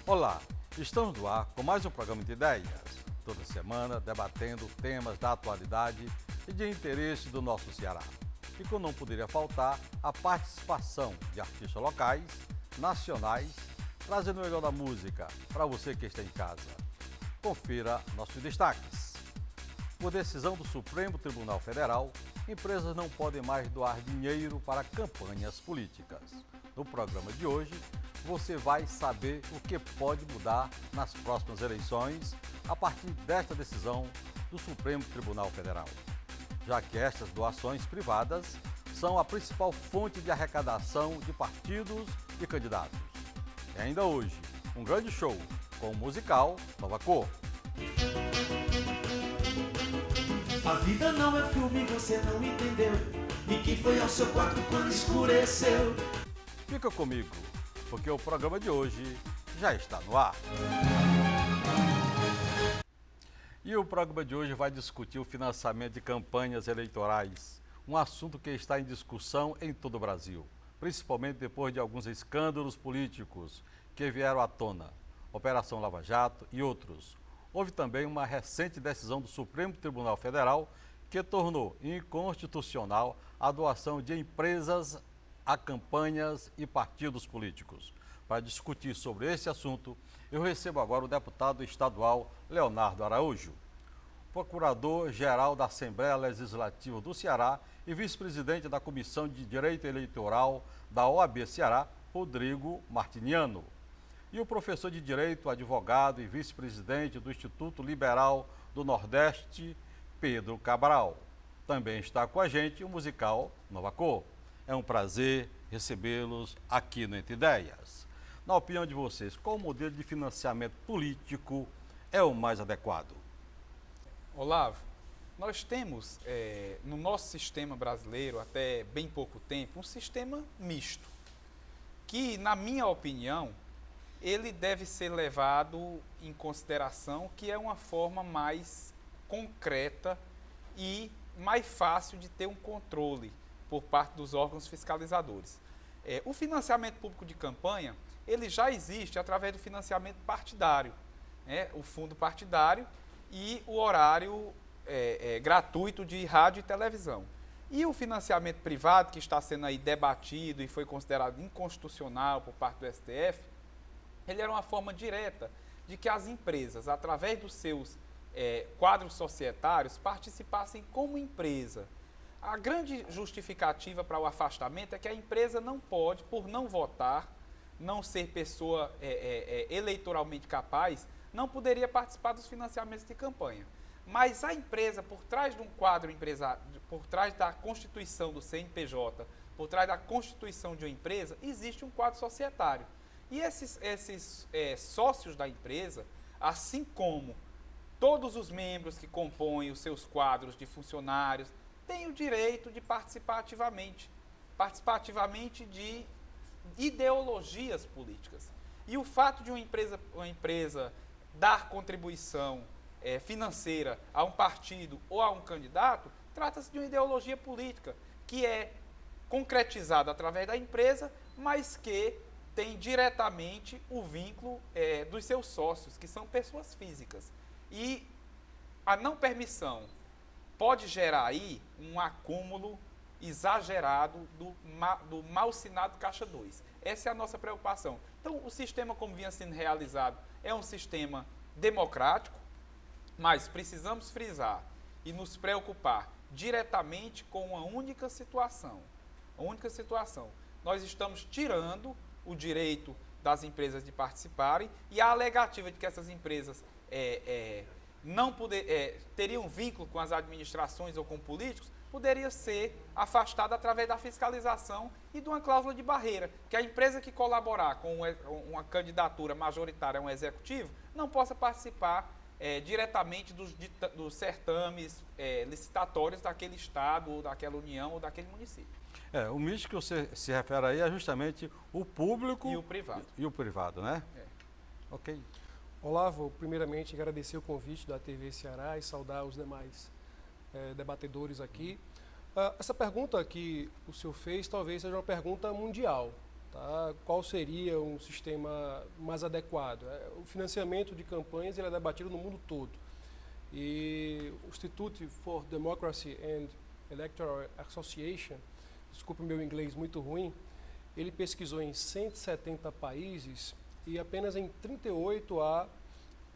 Olá, estamos no ar com mais um programa de ideias, toda semana debatendo temas da atualidade e de interesse do nosso Ceará. E como não poderia faltar, a participação de artistas locais, nacionais, trazendo o melhor da música para você que está em casa. Confira nossos destaques. Por decisão do Supremo Tribunal Federal, empresas não podem mais doar dinheiro para campanhas políticas. No programa de hoje, você vai saber o que pode mudar nas próximas eleições a partir desta decisão do Supremo Tribunal Federal, já que estas doações privadas são a principal fonte de arrecadação de partidos e candidatos. E ainda hoje, um grande show com o musical Nova Cor. A vida não é filme, você não entendeu. E quem foi ao seu quarto quando escureceu? Fica comigo, porque o programa de hoje já está no ar. E o programa de hoje vai discutir o financiamento de campanhas eleitorais, um assunto que está em discussão em todo o Brasil, principalmente depois de alguns escândalos políticos que vieram à tona, Operação Lava Jato e outros. Houve também uma recente decisão do Supremo Tribunal Federal que tornou inconstitucional a doação de empresas a campanhas e partidos políticos. Para discutir sobre esse assunto, eu recebo agora o deputado estadual Leonardo Araújo, procurador-geral da Assembleia Legislativa do Ceará e vice-presidente da Comissão de Direito Eleitoral da OAB Ceará, Rodrigo Martiniano, e o professor de Direito, advogado e vice-presidente do Instituto Liberal do Nordeste, Pedro Cabral. Também está com a gente o musical Nova Cor. É um prazer recebê-los aqui no Entre Ideias. Na opinião de vocês, qual modelo de financiamento político é o mais adequado? Olavo, nós temos no nosso sistema brasileiro, até bem pouco tempo, um sistema misto, que, na minha opinião, ele deve ser levado em consideração que é uma forma mais concreta e mais fácil de ter um controle por parte dos órgãos fiscalizadores. O financiamento público de campanha, ele já existe através do financiamento partidário, o fundo partidário e o horário gratuito de rádio e televisão. E o financiamento privado, que está sendo aí debatido e foi considerado inconstitucional por parte do STF, ele era uma forma direta de que as empresas, através dos seus quadros societários, participassem como empresa. A grande justificativa para o afastamento é que a empresa não pode, por não votar, não ser pessoa eleitoralmente capaz, não poderia participar dos financiamentos de campanha. Mas a empresa, por trás de um quadro empresário, por trás da constituição do CNPJ, por trás da constituição de uma empresa, existe um quadro societário. E esses sócios da empresa, assim como todos os membros que compõem os seus quadros de funcionários, têm o direito de participar ativamente de ideologias políticas. E o fato de uma empresa dar contribuição financeira a um partido ou a um candidato, trata-se de uma ideologia política que é concretizada através da empresa, mas que tem diretamente o vínculo dos seus sócios, que são pessoas físicas. E a não permissão pode gerar aí um acúmulo exagerado do mal-sinado Caixa 2. Essa é a nossa preocupação. Então, o sistema como vinha sendo realizado é um sistema democrático, mas precisamos frisar e nos preocupar diretamente com uma única situação. Nós estamos tirando o direito das empresas de participarem e a alegativa de que essas empresas não teriam vínculo com as administrações ou com políticos, poderia ser afastada através da fiscalização e de uma cláusula de barreira, que a empresa que colaborar com uma candidatura majoritária a um executivo não possa participar diretamente dos certames licitatórios daquele estado, ou daquela união, ou daquele município. O misto que você se refere aí é justamente o público e o privado, né? Ok. Olavo, primeiramente agradecer o convite da TV Ceará e saudar os demais debatedores aqui. Essa pergunta que o senhor fez talvez seja uma pergunta mundial, Tá? Qual seria um sistema mais adequado? O financiamento de campanhas ele é debatido no mundo todo. E o Institute for Democracy and Electoral Association, desculpe o meu inglês muito ruim, ele pesquisou em 170 países e apenas em 38 há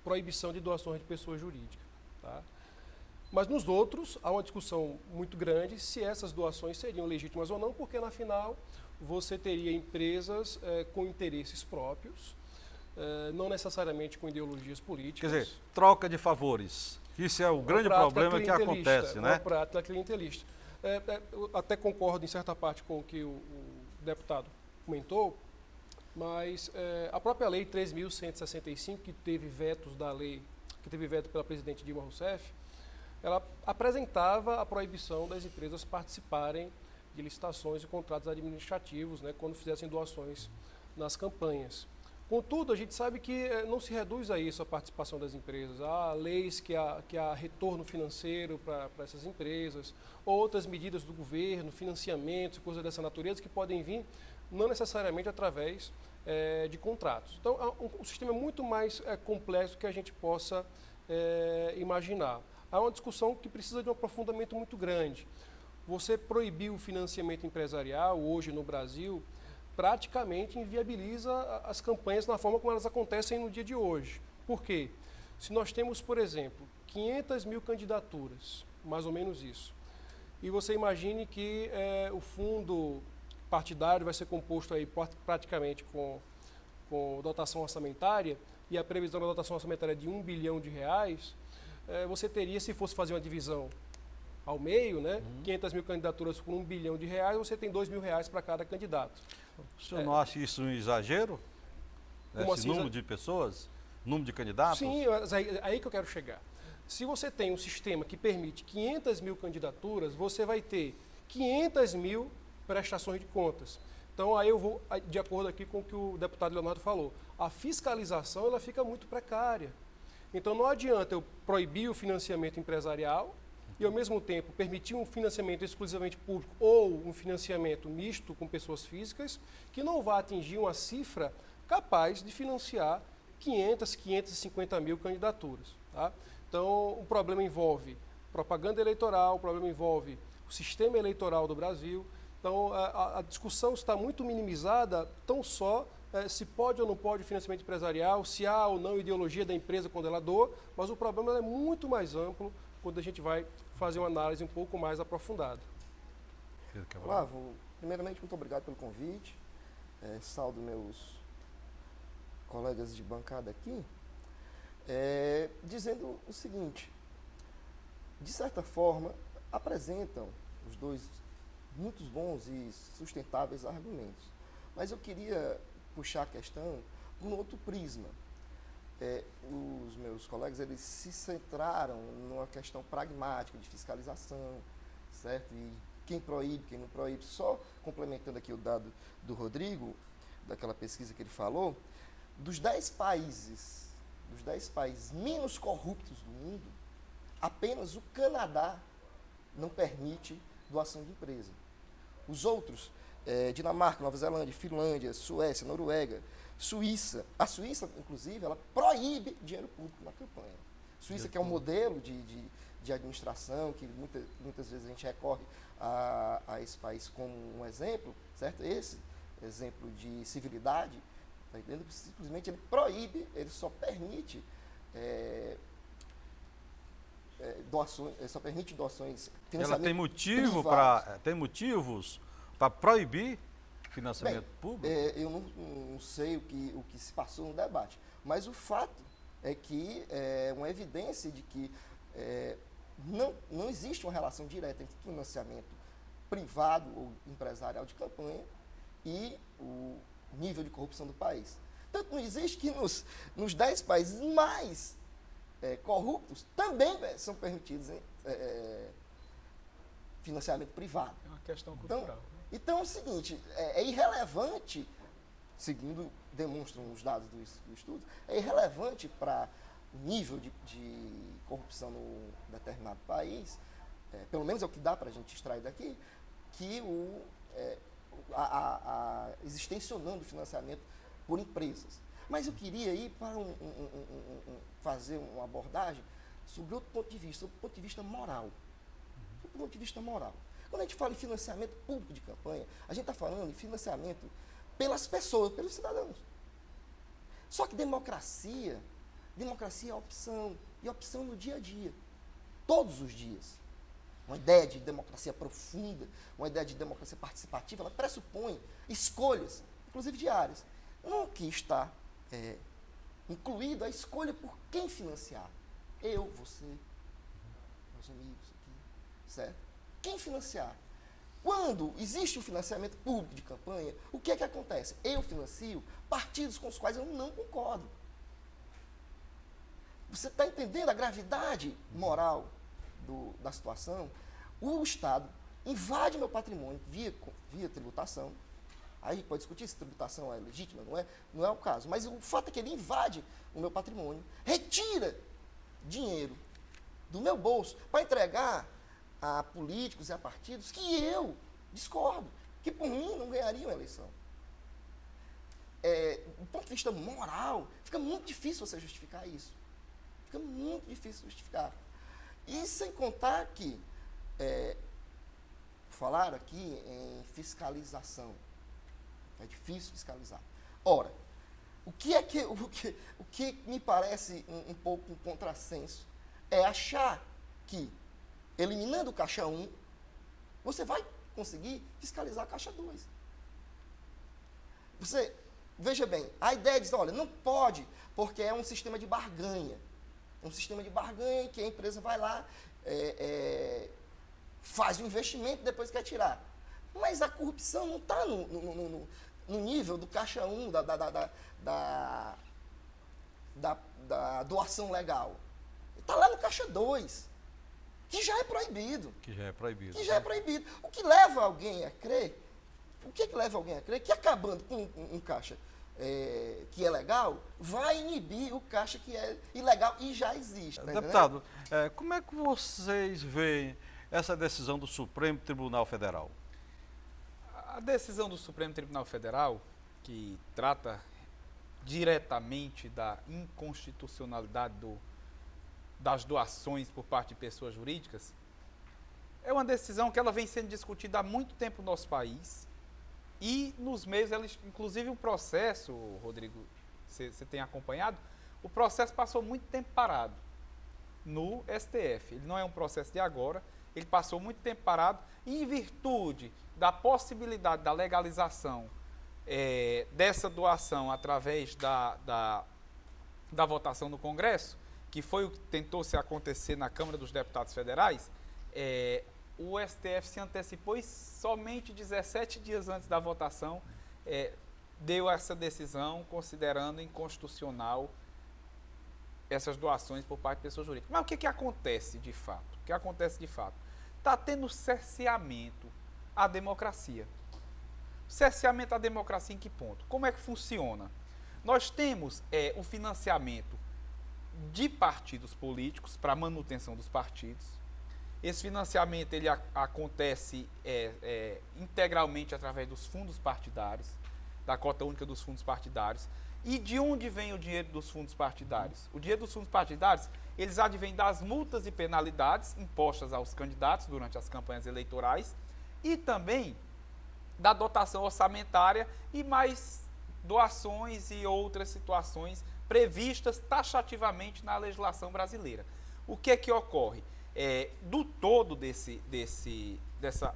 proibição de doações de pessoa jurídica. Tá? Mas nos outros há uma discussão muito grande se essas doações seriam legítimas ou não, porque na final você teria empresas com interesses próprios, não necessariamente com ideologias políticas. Quer dizer, troca de favores. Isso é o grande problema que acontece, né? Uma prática clientelista. Eu até concordo em certa parte com o que o deputado comentou, mas a própria lei 3.165, que teve vetos da lei, que teve veto pela presidente Dilma Rousseff, ela apresentava a proibição das empresas participarem de licitações e contratos administrativos, né, quando fizessem doações nas campanhas. Contudo, a gente sabe que não se reduz a isso a participação das empresas. Há leis que há retorno financeiro para essas empresas, outras medidas do governo, financiamentos, coisas dessa natureza, que podem vir não necessariamente através de contratos. Então, o sistema é muito mais complexo que a gente possa imaginar. Há uma discussão que precisa de um aprofundamento muito grande. Você proibir o financiamento empresarial hoje no Brasil praticamente inviabiliza as campanhas na forma como elas acontecem no dia de hoje. Por quê? Se nós temos, por exemplo, 500 mil candidaturas, mais ou menos isso, e você imagine que o fundo partidário vai ser composto aí praticamente com dotação orçamentária, e a previsão da dotação orçamentária é de R$1 bilhão, você teria, se fosse fazer uma divisão ao meio, né, 500 mil candidaturas com R$1 bilhão, você tem R$2 mil para cada candidato. O senhor não acha isso um exagero? Como Esse assim, número de pessoas? Número de candidatos? Sim, aí que eu quero chegar. Se você tem um sistema que permite 500 mil candidaturas, você vai ter 500 mil prestações de contas. Então, aí eu vou de acordo aqui com o que o deputado Leonardo falou. A fiscalização ela fica muito precária. Então, não adianta eu proibir o financiamento empresarial e, ao mesmo tempo, permitir um financiamento exclusivamente público ou um financiamento misto com pessoas físicas que não vai atingir uma cifra capaz de financiar 550 mil candidaturas. Tá? Então, o problema envolve propaganda eleitoral, o problema envolve o sistema eleitoral do Brasil. Então, a discussão está muito minimizada, tão só se pode ou não pode financiamento empresarial, se há ou não ideologia da empresa quando ela doa, mas o problema é muito mais amplo quando a gente vai fazer uma análise um pouco mais aprofundada. Olavo, primeiramente, muito obrigado pelo convite. Saúdo meus colegas de bancada aqui, dizendo o seguinte: de certa forma, apresentam os dois muitos bons e sustentáveis argumentos. Mas eu queria puxar a questão por um outro prisma. Os meus colegas eles se centraram numa questão pragmática de fiscalização, certo? E quem proíbe, quem não proíbe. Só complementando aqui o dado do Rodrigo, daquela pesquisa que ele falou, dos 10 países menos corruptos do mundo, apenas o Canadá não permite doação de empresa. Os outros, Dinamarca, Nova Zelândia, Finlândia, Suécia, Noruega, Suíça. A Suíça, inclusive, ela proíbe dinheiro público na campanha. Suíça, que é um modelo de administração, que muitas vezes a gente recorre a esse país como um exemplo, certo? Esse exemplo de civilidade, tá entendendo? Simplesmente ele proíbe, ele só permite doações, só permite doações. Ela tem tem motivos para proibir financiamento público? Eu não sei o que se passou no debate, mas o fato é que é uma evidência de que não existe uma relação direta entre financiamento privado ou empresarial de campanha e o nível de corrupção do país. Tanto não existe que nos 10 países mais corruptos também então, são permitidos financiamento privado. É uma questão cultural. Então é o seguinte, é irrelevante, segundo demonstram os dados do estudo, é irrelevante para o nível de corrupção num determinado país, pelo menos é o que dá para a gente extrair daqui, que existencionando o financiamento por empresas. Mas eu queria ir para fazer uma abordagem sobre outro ponto de vista, sobre o ponto de vista moral. Sobre o ponto de vista moral. Quando a gente fala em financiamento público de campanha, a gente está falando em financiamento pelas pessoas, pelos cidadãos. Só que democracia é opção, e opção no dia a dia, todos os dias. Uma ideia de democracia profunda, uma ideia de democracia participativa, ela pressupõe escolhas, inclusive diárias. No que está incluído a escolha por quem financiar. Eu, você, meus amigos aqui, certo? Quem financiar? Quando existe o financiamento público de campanha, o que é que acontece? Eu financio partidos com os quais eu não concordo. Você está entendendo a gravidade moral da situação? O Estado invade meu patrimônio via tributação. Aí a gente pode discutir se tributação é legítima, não é o caso. Mas o fato é que ele invade o meu patrimônio, retira dinheiro do meu bolso para entregar a políticos e a partidos que eu discordo, que por mim não ganhariam a eleição. Do ponto de vista moral, fica muito difícil você justificar isso. Fica muito difícil justificar. E sem contar que falaram aqui em fiscalização. É difícil fiscalizar. Ora, o que me parece um pouco um contrassenso é achar que, eliminando o caixa 1, você vai conseguir fiscalizar a caixa 2. Você, veja bem, a ideia de dizer, olha, não pode, porque é um sistema de barganha. É um sistema de barganha que a empresa vai lá, faz o investimento e depois quer tirar. Mas a corrupção não está no nível do caixa 1, da doação legal. Está lá no caixa 2, que já é proibido. Que já é proibido. O que leva alguém a crer, que acabando com um caixa que é legal, vai inibir o caixa que é ilegal e já existe. Tá Deputado, como é que vocês veem essa decisão do Supremo Tribunal Federal? A decisão do Supremo Tribunal Federal, que trata diretamente da inconstitucionalidade das doações por parte de pessoas jurídicas, é uma decisão que ela vem sendo discutida há muito tempo no nosso país e nos meios, inclusive o processo, Rodrigo, você tem acompanhado, o processo passou muito tempo parado no STF. Ele não é um processo de agora, ele passou muito tempo parado e em virtude da possibilidade da legalização dessa doação através da votação no Congresso, que foi o que tentou-se acontecer na Câmara dos Deputados Federais, o STF se antecipou e somente 17 dias antes da votação deu essa decisão considerando inconstitucional essas doações por parte de pessoas jurídicas. Mas o que acontece de fato? O que acontece de fato? Está tendo cerceamento à democracia. Cerceamento à democracia em que ponto? Como é que funciona? Nós temos o financiamento de partidos políticos para a manutenção dos partidos. Esse financiamento ele acontece integralmente através dos fundos partidários, da cota única dos fundos partidários. E de onde vem o dinheiro dos fundos partidários? O dinheiro dos fundos partidários, eles advêm das multas e penalidades impostas aos candidatos durante as campanhas eleitorais e também da dotação orçamentária e mais doações e outras situações previstas taxativamente na legislação brasileira. O que ocorre? Do todo dessa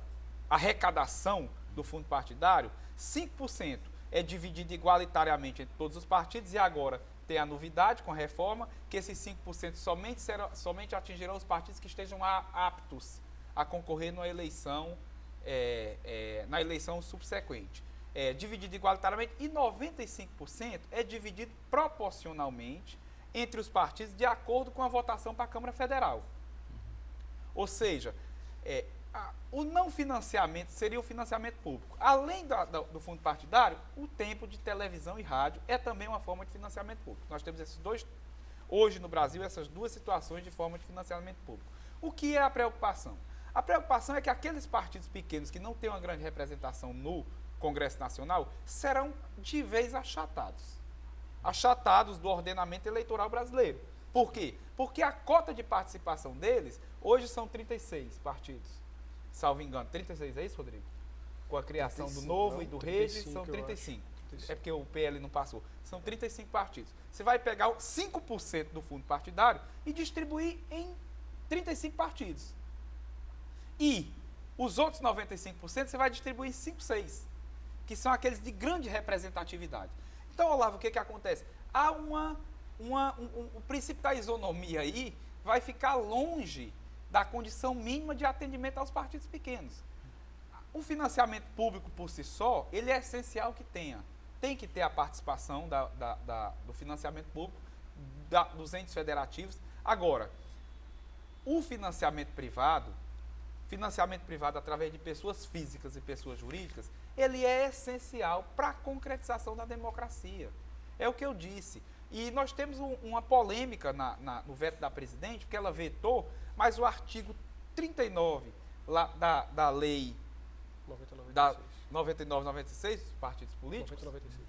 arrecadação do fundo partidário, 5% é dividido igualitariamente entre todos os partidos e agora tem a novidade com a reforma que esses 5% somente atingirão os partidos que estejam aptos a concorrer na eleição subsequente. Dividido igualitariamente e 95% é dividido proporcionalmente entre os partidos de acordo com a votação para a Câmara Federal. Ou seja, o não financiamento seria o financiamento público. Além do fundo partidário, o tempo de televisão e rádio é também uma forma de financiamento público. Nós temos hoje no Brasil, essas duas situações de forma de financiamento público. O que é a preocupação? A preocupação é que aqueles partidos pequenos que não têm uma grande representação Congresso Nacional serão de vez achatados. Achatados do ordenamento eleitoral brasileiro. Por quê? Porque a cota de participação deles, hoje são 36 partidos. Salvo engano, 36, é isso, Rodrigo? Com a criação 35, do Novo não? e do Rede, 35, são eu 35. acho. É porque o PL não passou. São 35 partidos. Você vai pegar 5% do fundo partidário e distribuir em 35 partidos. E os outros 95% você vai distribuir em 5, 6, que são aqueles de grande representatividade. Então, Olavo, o que acontece? Há o princípio da isonomia aí vai ficar longe da condição mínima de atendimento aos partidos pequenos. O financiamento público por si só, ele é essencial que tenha. Tem que ter a participação do financiamento público, dos entes federativos. Agora, o financiamento privado através de pessoas físicas e pessoas jurídicas, ele é essencial para a concretização da democracia. É o que eu disse. E nós temos uma polêmica no veto da presidente, porque ela vetou, mas o artigo 39 da lei 99-96 dos partidos políticos,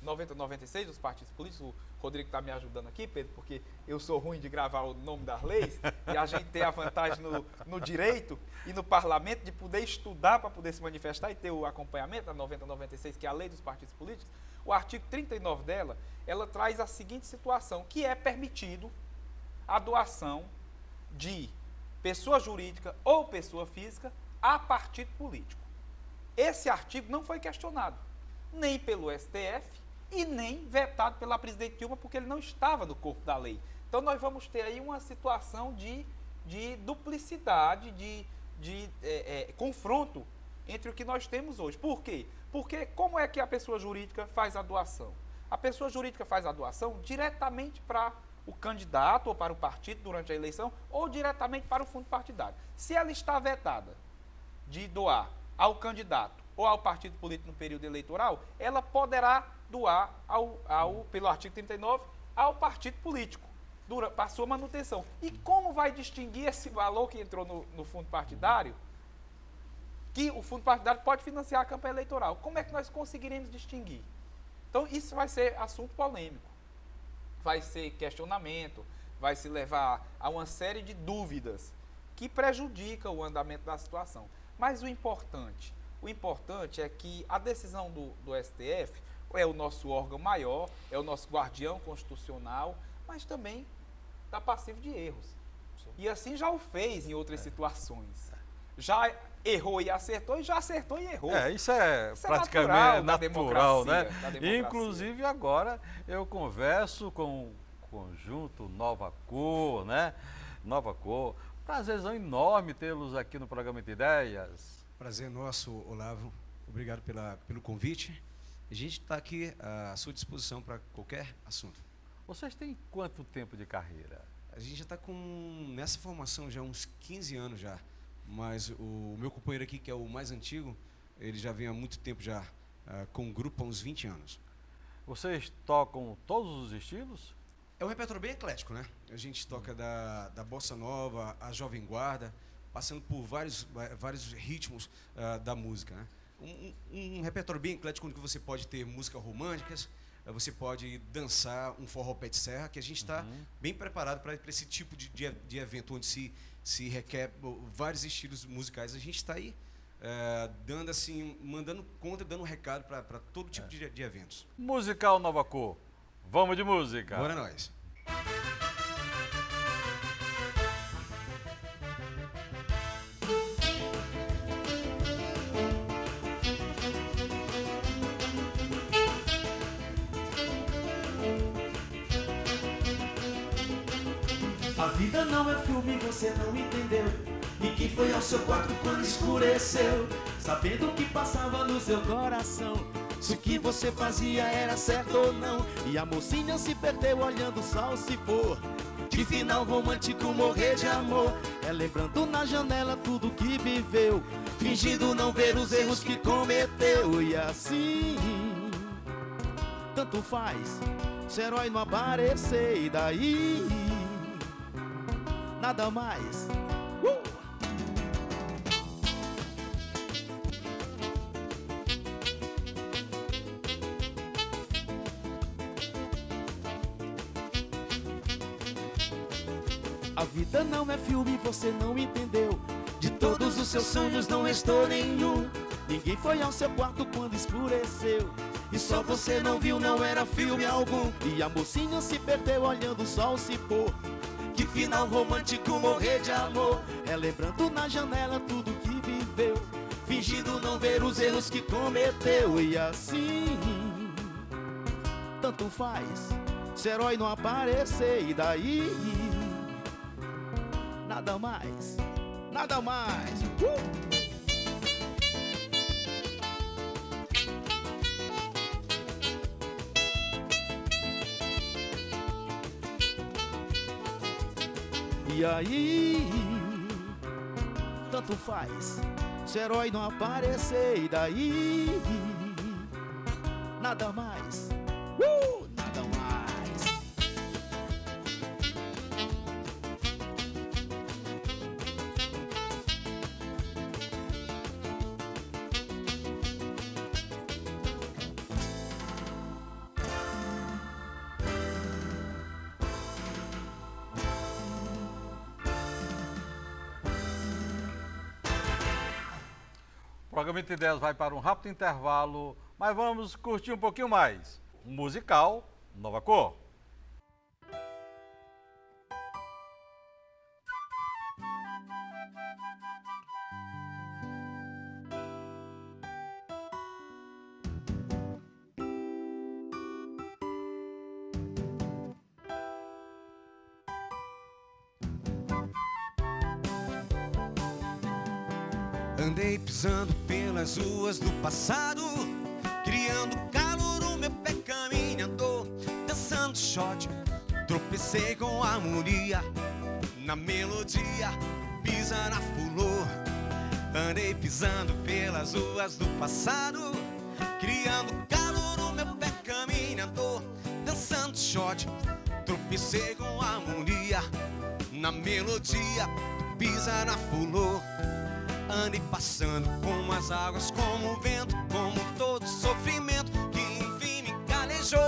90-96 dos partidos políticos, o Rodrigo está me ajudando aqui, Pedro, porque eu sou ruim de gravar o nome das leis, e a gente tem a vantagem no direito e no parlamento de poder estudar para poder se manifestar e ter o acompanhamento da 90-96, que é a lei dos partidos políticos. O artigo 39 dela, ela traz a seguinte situação, que é permitido a doação de pessoa jurídica ou pessoa física a partido político. Esse artigo não foi questionado, nem pelo STF e nem vetado pela presidente Dilma, porque ele não estava no corpo da lei. Então nós vamos ter aí uma situação de duplicidade, de confronto entre o que nós temos hoje. Por quê? Porque como é que a pessoa jurídica faz a doação? A pessoa jurídica faz a doação diretamente para o candidato ou para o partido durante a eleição ou diretamente para o fundo partidário. Se ela está vetada de doar ao candidato ou ao partido político no período eleitoral, ela poderá doar pelo artigo 39 ao partido político, para a sua manutenção. E como vai distinguir esse valor que entrou no fundo partidário, que o fundo partidário pode financiar a campanha eleitoral? Como é que nós conseguiremos distinguir? Então, isso vai ser assunto polêmico, vai ser questionamento, vai se levar a uma série de dúvidas que prejudicam o andamento da situação. Mas o importante é que a decisão do STF é o nosso órgão maior, é o nosso guardião constitucional, mas também está passivo de erros. Sim. E assim já o fez em outras situações. Já errou e acertou, e já acertou e errou. Isso é praticamente natural, né? Inclusive, agora eu converso com o conjunto Nova Cor, né? Nova Cor. Prazerzão enorme tê-los aqui no programa de Ideias. Prazer nosso, Olavo. Obrigado pelo convite. A gente está aqui à sua disposição para qualquer assunto. Vocês têm quanto tempo de carreira? A gente já está nessa formação já há uns 15 anos já. Mas o meu companheiro aqui, que é o mais antigo, ele já vem há muito tempo já com o grupo, há uns 20 anos. Vocês tocam todos os estilos? É um repertório bem eclético, né? A gente toca da bossa nova, a jovem guarda, passando por vários ritmos da música, né? Um repertório bem eclético, onde você pode ter músicas românticas, você pode dançar um forró pé de serra, que a gente está bem preparado para esse tipo de evento, onde se requer vários estilos musicais. A gente está aí dando assim, mandando conta, dando um recado para todo tipo de eventos. Musical Nova Cor. Vamos de música. Bora nós. A vida não é filme, você não entendeu. E quem foi ao seu quarto quando escureceu, sabendo o que passava no seu coração, se o que você fazia era certo ou não. E a mocinha se perdeu olhando o sol se pôr, de final romântico morrer de amor. É lembrando na janela tudo que viveu, fingindo não ver os erros que cometeu. E assim, tanto faz se herói não aparecer, e daí nada mais. A vida não é filme, você não entendeu. De todos os seus sonhos não restou nenhum. Ninguém foi ao seu quarto quando escureceu. E só você não viu, não era filme algum. E a mocinha se perdeu olhando o sol se pôr. Que final romântico, morrer de amor. Relembrando na janela tudo que viveu, fingindo não ver os erros que cometeu. E assim, tanto faz se herói não aparecer. E daí, nada mais, nada mais. E aí, tanto faz se herói não aparecer. E daí, nada mais, nada mais. O programa Entre Ideias vai para um rápido intervalo, mas vamos curtir um pouquinho mais. Um musical, Nova Cor. Andei pisando pelas ruas do passado, criando calor no meu pé caminhador, dançando shot, tropecei com a harmonia, na melodia, pisa na fulô. Andei pisando pelas ruas do passado, criando calor no meu pé caminhador, dançando shot, tropecei com a harmonia, na melodia, pisa na fulô. Andei passando como as águas, como o vento, como todo sofrimento que enfim me calejou.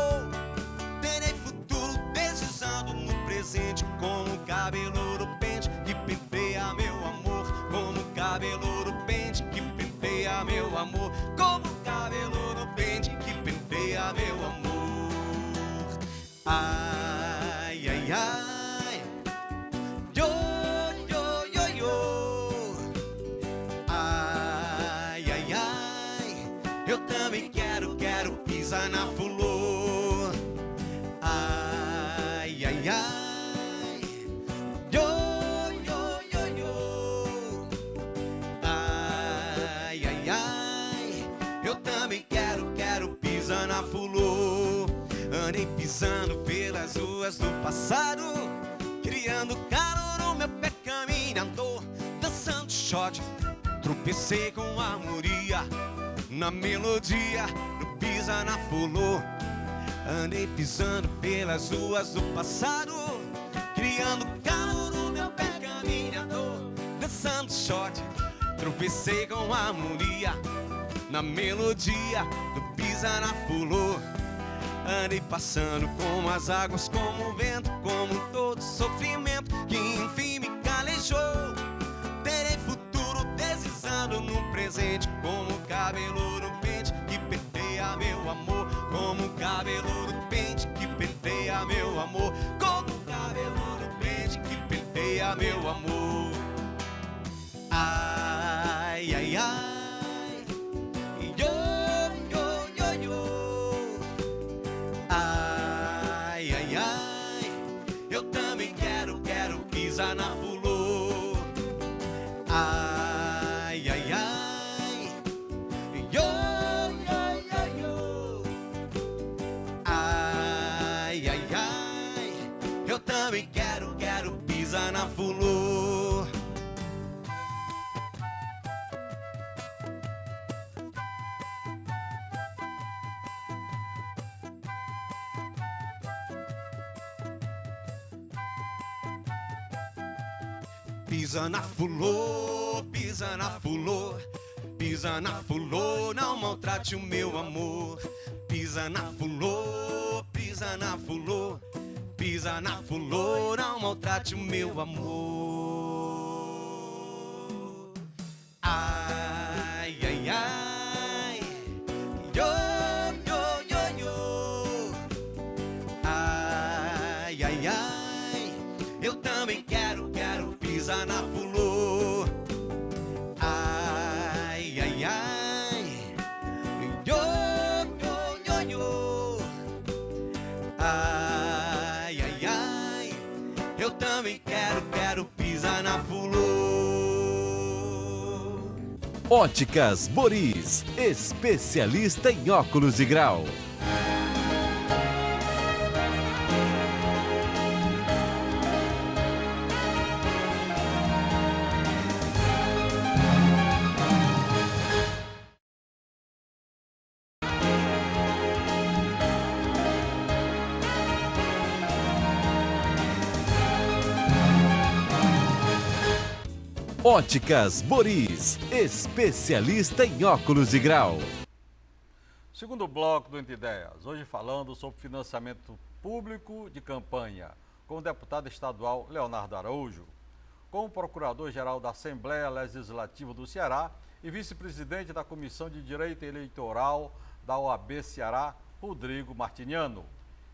Terei futuro deslizando no presente, como o cabelo do pente que penteia meu amor, como o cabelo do pente que penteia meu amor, como o cabelo do pente que penteia meu amor. Ai, ai, ai, yo, yo, yo, yo. Eu também quero pisar na fulô. Ai, ai, ai, yo, yo, yo, yo. Ai, ai, ai, eu também quero pisar na fulô. Andei pisando pelas ruas do passado, criando calor no meu pé caminhador, dançando shot, tropecei com a harmonia, na melodia, no pisa na fulô. Andei pisando pelas ruas do passado, criando calor no meu pé caminhador, dançando shot, tropecei com a harmonia, na melodia, no pisa na fulô. Andei passando como as águas, como o vento, como todo sofrimento que enfim me calejou. Terei futuro deslizando no presente, como o cabelo no pente que penteia meu amor, como o cabelo no pente que penteia meu amor, como o cabelo no pente que penteia meu amor. Ai, ai, ai, yo, yo, yo, yo. Ai, ai, ai, eu também quero pisar na fulô. Ai, ai, ai, yo, yo, yo, yo. Ai, ai, ai, eu também quero pisar na fulô. Pisa na fulô, pisa na fulô, pisa na fulô, não maltrate o meu amor. Pisa na fulô, pisa na fulô, pisa na fulô, não maltrate o meu amor. Ai, ai, ai, yo, yo, yo, yo. Ai, ai, ai, eu também quero pisar na fulô. Ai, ai, ai, yo, yo, yo, yo. Ai, ai, ai, eu também quero pisar na fulô. Óticas Boris, especialista em óculos de grau. Óticas Boris, especialista em óculos de grau. Segundo bloco do Entre Ideias, hoje falando sobre financiamento público de campanha, com o deputado estadual Leonardo Araújo, com o procurador-geral da Assembleia Legislativa do Ceará e vice-presidente da Comissão de Direito Eleitoral da OAB Ceará, Rodrigo Martiniano,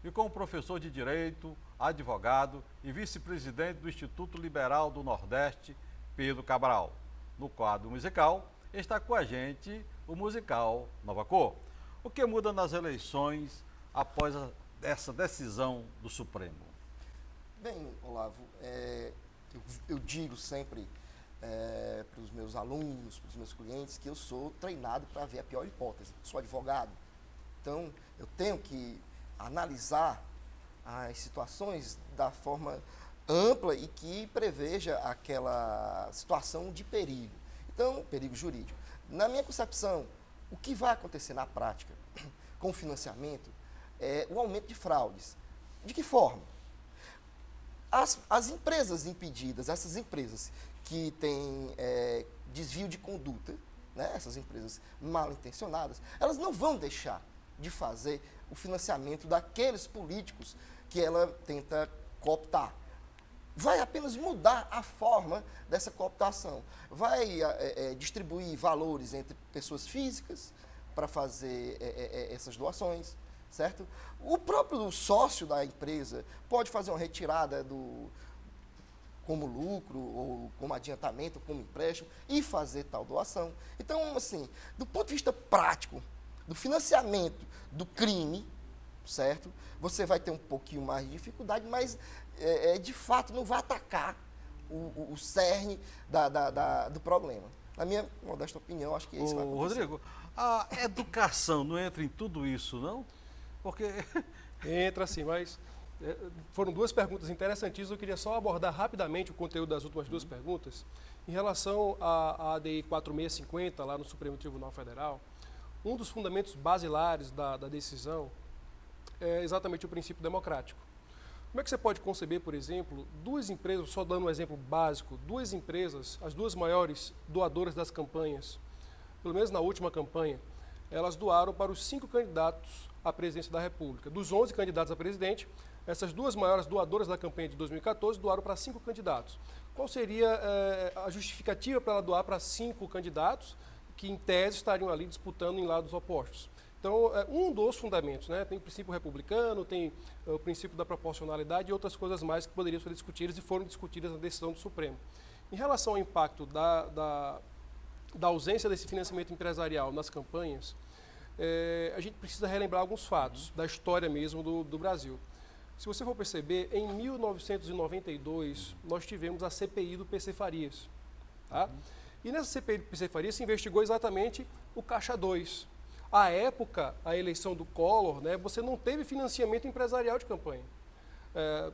e com o professor de Direito, advogado e vice-presidente do Instituto Liberal do Nordeste, Pedro Cabral. No quadro musical, está com a gente o musical Nova Cor. O que muda nas eleições após essa decisão do Supremo? Bem, Olavo, eu digo sempre para os meus alunos, para os meus clientes, que eu sou treinado para ver a pior hipótese. Sou advogado. Então, eu tenho que analisar as situações da forma ampla e que preveja aquela situação de perigo. Então, perigo jurídico. Na minha concepção, o que vai acontecer na prática com o financiamento é o aumento de fraudes. De que forma? As empresas impedidas, essas empresas que têm desvio de conduta, né, essas empresas mal intencionadas, elas não vão deixar de fazer o financiamento daqueles políticos que ela tenta cooptar. Vai apenas mudar a forma dessa cooptação. Vai distribuir valores entre pessoas físicas para fazer essas doações, certo? O próprio sócio da empresa pode fazer uma retirada como lucro, ou como adiantamento, ou como empréstimo, e fazer tal doação. Então, assim, do ponto de vista prático, do financiamento do crime, certo? Você vai ter um pouquinho mais de dificuldade, mas de fato não vai atacar o cerne do problema. Na minha modesta opinião, acho que é isso que vai acontecer. Rodrigo, a educação não entra em tudo isso, não? Porque... Entra sim, mas foram duas perguntas interessantíssimas. Eu queria só abordar rapidamente o conteúdo das últimas duas perguntas. Em relação à ADI 4650, lá no Supremo Tribunal Federal, um dos fundamentos basilares da decisão é exatamente o princípio democrático. Como é que você pode conceber, por exemplo, duas empresas, só dando um exemplo básico, duas empresas, as duas maiores doadoras das campanhas, pelo menos na última campanha, elas doaram para os 5 candidatos à presidência da República. Dos 11 candidatos a presidente, essas duas maiores doadoras da campanha de 2014 doaram para 5 candidatos. Qual seria a justificativa para ela doar para 5 candidatos que, em tese, estariam ali disputando em lados opostos? Então, um dos fundamentos, né? Tem o princípio republicano, tem o princípio da proporcionalidade e outras coisas mais que poderiam ser discutidas e foram discutidas na decisão do Supremo. Em relação ao impacto da ausência desse financiamento empresarial nas campanhas, a gente precisa relembrar alguns fatos da história mesmo do Brasil. Se você for perceber, em 1992, nós tivemos a CPI do PC Farias. Tá? E nessa CPI do PC Farias se investigou exatamente o Caixa 2. À época, a eleição do Collor, né, você não teve financiamento empresarial de campanha.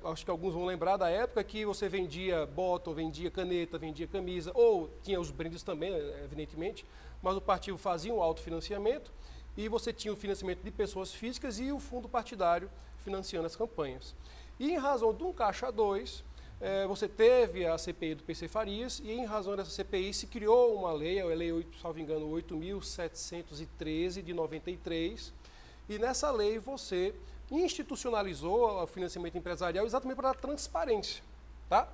Acho que alguns vão lembrar da época que você vendia bottle, vendia caneta, vendia camisa, ou tinha os brindes também, evidentemente, mas o partido fazia um autofinanciamento e você tinha o financiamento de pessoas físicas e o fundo partidário financiando as campanhas. E em razão de um Caixa 2, você teve a CPI do PC Farias e em razão dessa CPI se criou uma lei, a lei, salvo engano, 8.713 de 93, e nessa lei você institucionalizou o financiamento empresarial exatamente para dar transparência. Tá?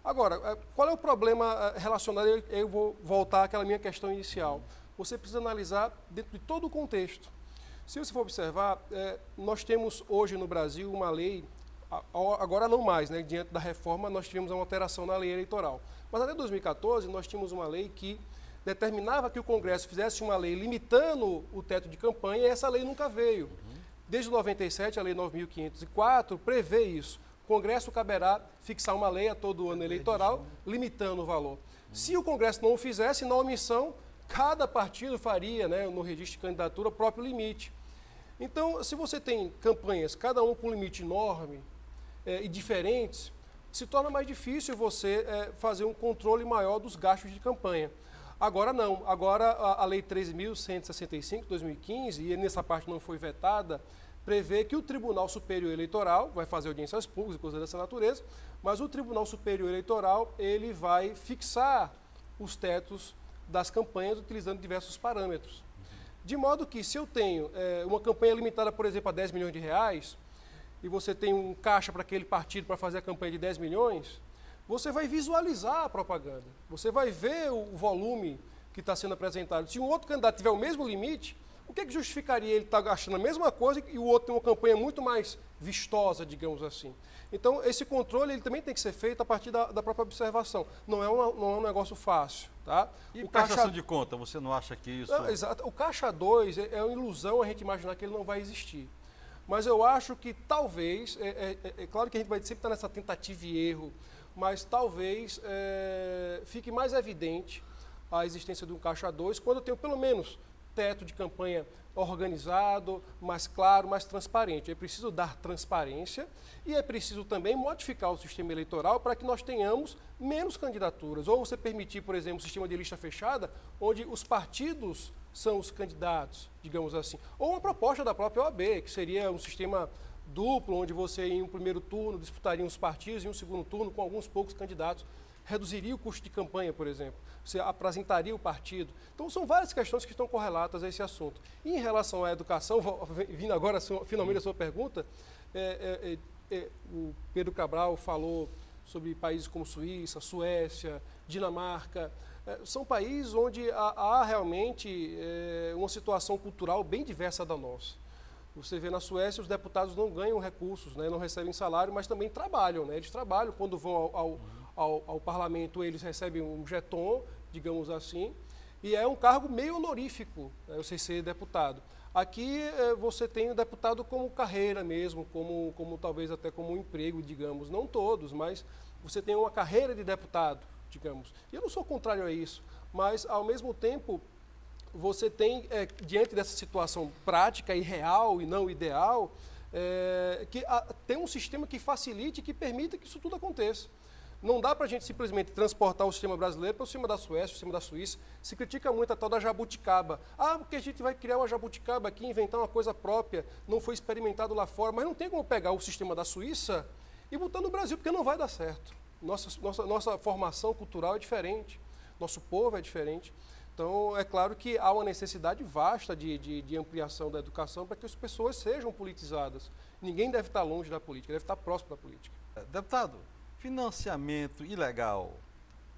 Agora, qual é o problema relacionado? Eu vou voltar àquela minha questão inicial. Você precisa analisar dentro de todo o contexto. Se você for observar, nós temos hoje no Brasil uma lei, agora não mais, né? Diante da reforma nós tivemos uma alteração na lei eleitoral. Mas até 2014 nós tínhamos uma lei que determinava que o Congresso fizesse uma lei limitando o teto de campanha, e essa lei nunca veio. Desde 97, a Lei 9.504 prevê isso. O Congresso caberá fixar uma lei a todo ano eleitoral, limitando o valor. Se o Congresso não o fizesse, na omissão, cada partido faria, né, no registro de candidatura, o próprio limite. Então, se você tem campanhas, cada um com um limite enorme e diferentes, se torna mais difícil você fazer um controle maior dos gastos de campanha. Agora não. Agora a Lei 13.165, de 2015, e nessa parte não foi vetada, prevê que o Tribunal Superior Eleitoral vai fazer audiências públicas e coisas dessa natureza, mas o Tribunal Superior Eleitoral ele vai fixar os tetos das campanhas utilizando diversos parâmetros. De modo que, se eu tenho uma campanha limitada, por exemplo, a 10 milhões de reais, e você tem um caixa para aquele partido para fazer a campanha de 10 milhões, você vai visualizar a propaganda, você vai ver o volume que está sendo apresentado. Se um outro candidato tiver o mesmo limite, o que justificaria ele estar gastando a mesma coisa e o outro tem uma campanha muito mais vistosa, digamos assim? Então, esse controle ele também tem que ser feito a partir da própria observação. Não é um negócio fácil. Tá? E prestação de conta, você não acha que isso... Não, exato. O Caixa 2 é uma ilusão a gente imaginar que ele não vai existir. Mas eu acho que talvez, é claro que a gente vai sempre estar nessa tentativa e erro, mas talvez fique mais evidente a existência de um Caixa 2 quando eu tenho pelo menos teto de campanha organizado, mais claro, mais transparente. É preciso dar transparência e é preciso também modificar o sistema eleitoral para que nós tenhamos menos candidaturas. Ou você permitir, por exemplo, um sistema de lista fechada, onde os partidos são os candidatos, digamos assim. Ou uma proposta da própria OAB, que seria um sistema duplo, onde você, em um primeiro turno, disputaria os partidos, e em um segundo turno, com alguns poucos candidatos, reduziria o custo de campanha, por exemplo. Você apresentaria o partido. Então, são várias questões que estão correlatas a esse assunto. E em relação à educação, vindo agora finalmente a sua pergunta, o Pedro Cabral falou sobre países como Suíça, Suécia, Dinamarca. São países onde há realmente uma situação cultural bem diversa da nossa. Você vê na Suécia, os deputados não ganham recursos, né, não recebem salário, mas também trabalham. Né? Eles trabalham, quando vão ao parlamento, eles recebem um jeton, digamos assim, e é um cargo meio honorífico, né, você ser deputado. Aqui você tem o deputado como carreira mesmo, como talvez até como um emprego, digamos, não todos, mas você tem uma carreira de deputado, digamos. E eu não sou contrário a isso, mas ao mesmo tempo você tem, diante dessa situação prática e real e não ideal, tem um sistema que facilite e que permita que isso tudo aconteça. Não dá para a gente simplesmente transportar o sistema brasileiro para o sistema da Suécia, o sistema da Suíça. Se critica muito a tal da jabuticaba. Ah, porque a gente vai criar uma jabuticaba aqui, inventar uma coisa própria, não foi experimentado lá fora. Mas não tem como pegar o sistema da Suíça e botar no Brasil, porque não vai dar certo. Nossa formação cultural é diferente, nosso povo é diferente. Então, é claro que há uma necessidade vasta de ampliação da educação para que as pessoas sejam politizadas. Ninguém deve estar longe da política, deve estar próximo da política. Deputado, financiamento ilegal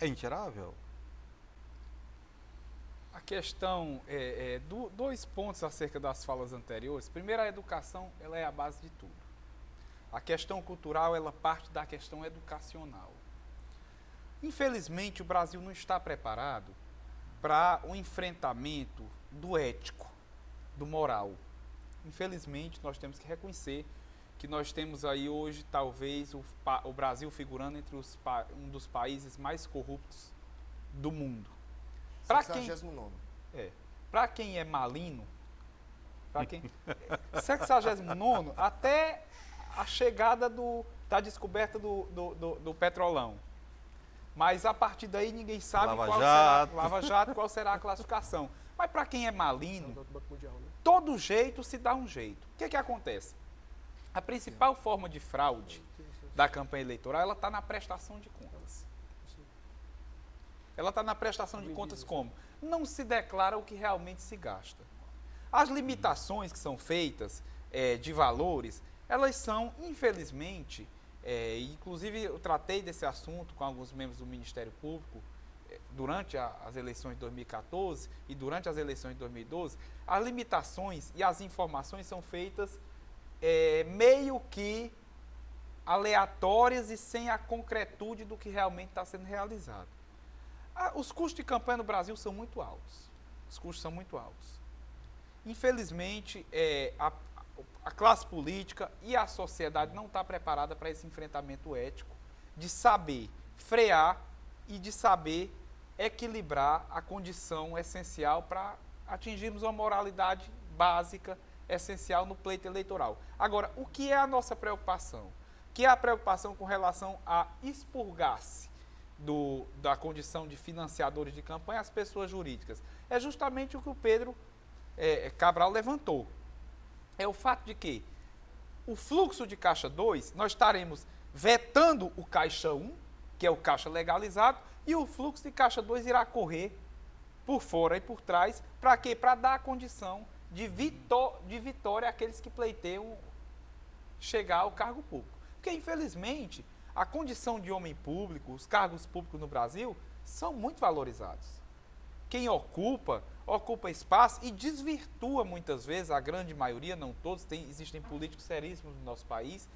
é intirável? A questão dois pontos acerca das falas anteriores. Primeiro, a educação ela é a base de tudo. A questão cultural ela parte da questão educacional. Infelizmente, o Brasil não está preparado para o enfrentamento do ético, do moral. Infelizmente, nós temos que reconhecer que nós temos aí hoje, talvez, o Brasil figurando entre um dos países mais corruptos do mundo. Para quem é malino, 69º, até a chegada da descoberta do petrolão. Mas a partir daí ninguém sabe Lava Jato, qual será a classificação. Mas para quem é malino, todo jeito se dá um jeito. O que acontece? A principal forma de fraude da campanha eleitoral, ela está na prestação de contas. Ela está na prestação de contas como? Não se declara o que realmente se gasta. As limitações que são feitas de valores, elas são, infelizmente, inclusive eu tratei desse assunto com alguns membros do Ministério Público durante as eleições de 2014 e durante as eleições de 2012, as limitações e as informações são feitas meio que aleatórias e sem a concretude do que realmente está sendo realizado. Os custos de campanha no Brasil são muito altos. Os custos são muito altos. Infelizmente, a classe política e a sociedade não está preparada para esse enfrentamento ético de saber frear e de saber equilibrar a condição essencial para atingirmos uma moralidade básica, essencial no pleito eleitoral. Agora, o que é a nossa preocupação? Que é a preocupação com relação a expurgar-se da condição de financiadores de campanha as pessoas jurídicas. É justamente o que o Pedro Cabral levantou. É o fato de que o fluxo de Caixa 2, nós estaremos vetando o Caixa 1, que é o caixa legalizado, e o fluxo de Caixa 2 irá correr por fora e por trás. Para quê? Para dar a condição de vitória àqueles que pleiteiam chegar ao cargo público. Porque, infelizmente, a condição de homem público, os cargos públicos no Brasil, são muito valorizados. Quem ocupa espaço e desvirtua muitas vezes, a grande maioria, não todos, existem políticos seríssimos no nosso país,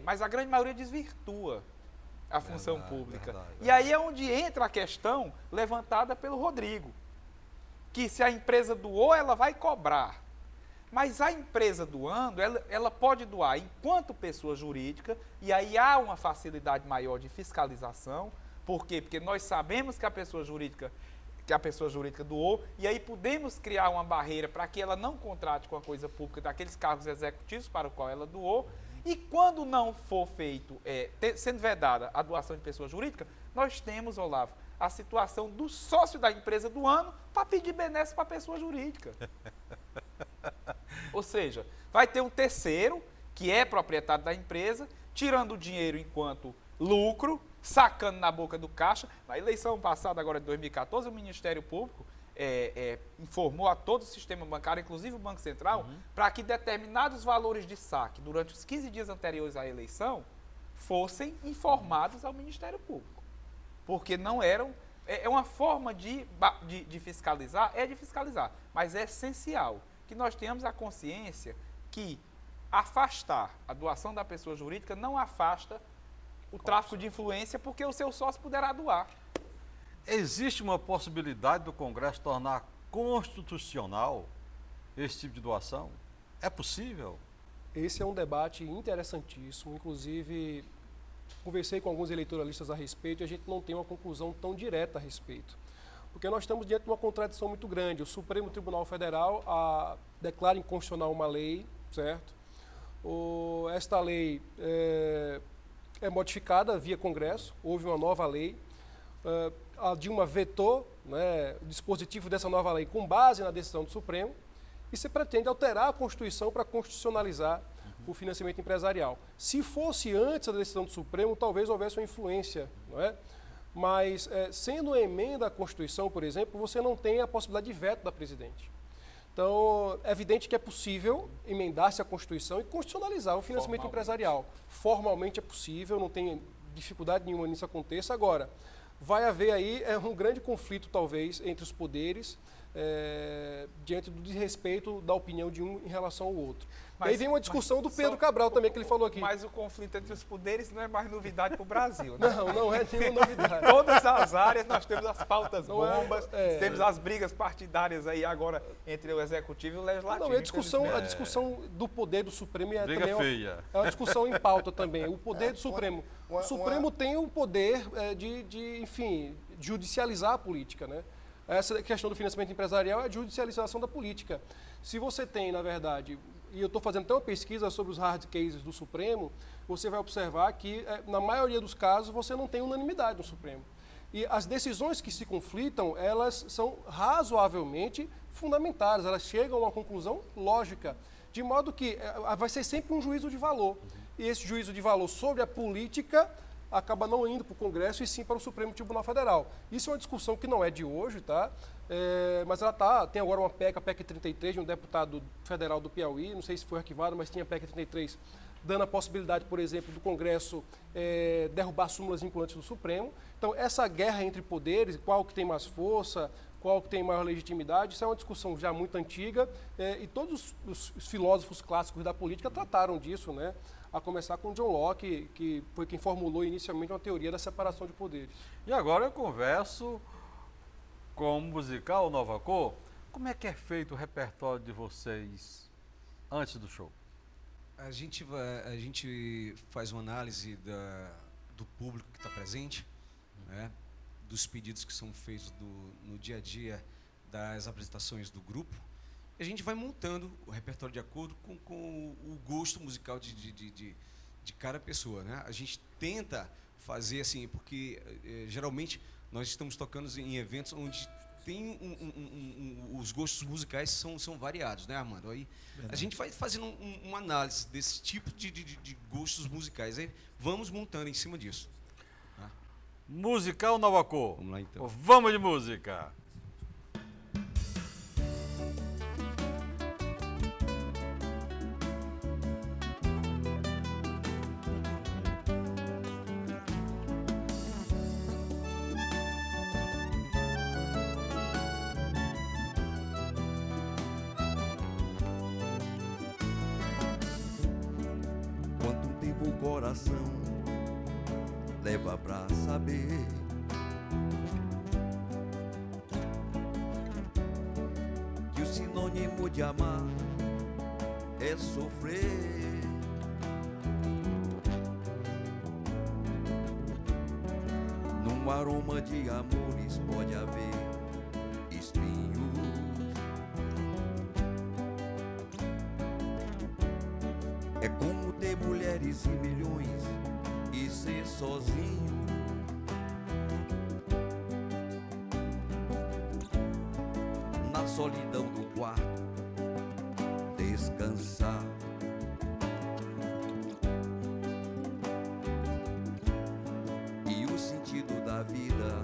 mas a grande maioria desvirtua a função pública. E aí é onde entra a questão levantada pelo Rodrigo, que se a empresa doou, ela vai cobrar. Mas a empresa doando, ela pode doar enquanto pessoa jurídica, e aí há uma facilidade maior de fiscalização. Por quê? Porque nós sabemos que a pessoa jurídica doou, e aí podemos criar uma barreira para que ela não contrate com a coisa pública daqueles cargos executivos para o qual ela doou. E quando não for feito, sendo vedada a doação de pessoa jurídica, nós temos, Olavo, a situação do sócio da empresa do ano para pedir benesse para a pessoa jurídica. Ou seja, vai ter um terceiro, que é proprietário da empresa, tirando o dinheiro enquanto lucro, sacando na boca do caixa. Na eleição passada, agora de 2014, o Ministério Público informou a todo o sistema bancário, inclusive o Banco Central, para que determinados valores de saque durante os 15 dias anteriores à eleição fossem informados ao Ministério Público. Porque não eram... É uma forma de fiscalizar, de fiscalizar, mas é essencial que nós tenhamos a consciência que afastar a doação da pessoa jurídica não afasta o tráfico de influência, porque o seu sócio poderá doar. Existe uma possibilidade do Congresso tornar constitucional esse tipo de doação? É possível? Esse é um debate interessantíssimo, inclusive conversei com alguns eleitoralistas a respeito e a gente não tem uma conclusão tão direta a respeito. Porque nós estamos diante de uma contradição muito grande. O Supremo Tribunal Federal declara inconstitucional uma lei, certo? Esta lei é modificada via Congresso, houve uma nova lei. A Dilma vetou, né, o dispositivo dessa nova lei com base na decisão do Supremo e se pretende alterar a Constituição para constitucionalizar o financiamento empresarial. Se fosse antes da decisão do Supremo, talvez houvesse uma influência, não é? Mas, sendo emenda à Constituição, por exemplo, você não tem a possibilidade de veto da presidente. Então, é evidente que é possível emendar-se a Constituição e constitucionalizar o financiamento empresarial. Formalmente é possível, não tem dificuldade nenhuma nisso aconteça. Agora, vai haver aí um grande conflito, talvez, entre os poderes, diante do desrespeito da opinião de um em relação ao outro. Mas, aí vem uma discussão do Pedro Cabral também, que ele falou aqui. Mas o conflito entre os poderes não é mais novidade para o Brasil, né? Não é nenhuma novidade. Em todas as áreas nós temos as pautas bombas, temos as brigas partidárias aí agora entre o Executivo e o Legislativo. Não, a discussão do poder do Supremo briga feia. É uma discussão em pauta também. O poder do Supremo. O Supremo tem o poder enfim, judicializar a política, né? Essa questão do financiamento empresarial é a judicialização da política. Se você tem, na verdade, e eu estou fazendo até uma pesquisa sobre os hard cases do Supremo, você vai observar que, na maioria dos casos, você não tem unanimidade no Supremo. E as decisões que se conflitam, elas são razoavelmente fundamentadas, elas chegam a uma conclusão lógica, de modo que vai ser sempre um juízo de valor. E esse juízo de valor sobre a política, acaba não indo para o Congresso e sim para o Supremo Tribunal Federal. Isso é uma discussão que não é de hoje, tá? Mas ela tem agora uma PEC, a PEC 33, de um deputado federal do Piauí, não sei se foi arquivado, mas tinha a PEC 33, dando a possibilidade, por exemplo, do Congresso derrubar súmulas vinculantes do Supremo. Então, essa guerra entre poderes, qual que tem mais força, qual que tem maior legitimidade, isso é uma discussão já muito antiga, e todos os filósofos clássicos da política trataram disso, né? A começar com John Locke, que foi quem formulou inicialmente uma teoria da separação de poderes. E agora eu converso com o musical Nova Cor. Como é que é feito o repertório de vocês antes do show? A gente faz uma análise do público que está presente, né, dos pedidos que são feitos no dia a dia das apresentações do grupo. E a gente vai montando o repertório de acordo com o gosto musical de cada pessoa, né? A gente tenta fazer assim, porque geralmente nós estamos tocando em eventos onde tem os gostos musicais são variados, né, Armando? Aí a gente vai fazendo uma análise desse tipo de gostos musicais, aí vamos montando em cima disso. Tá? Musical Nova Cor. Vamos lá então. Vamos de música. O coração leva pra saber que o sinônimo de amar é sofrer. Num aroma de amores pode haver espinhos. É como ter mulheres e milhões e ser sozinho. Na solidão do quarto, descansar. E o sentido da vida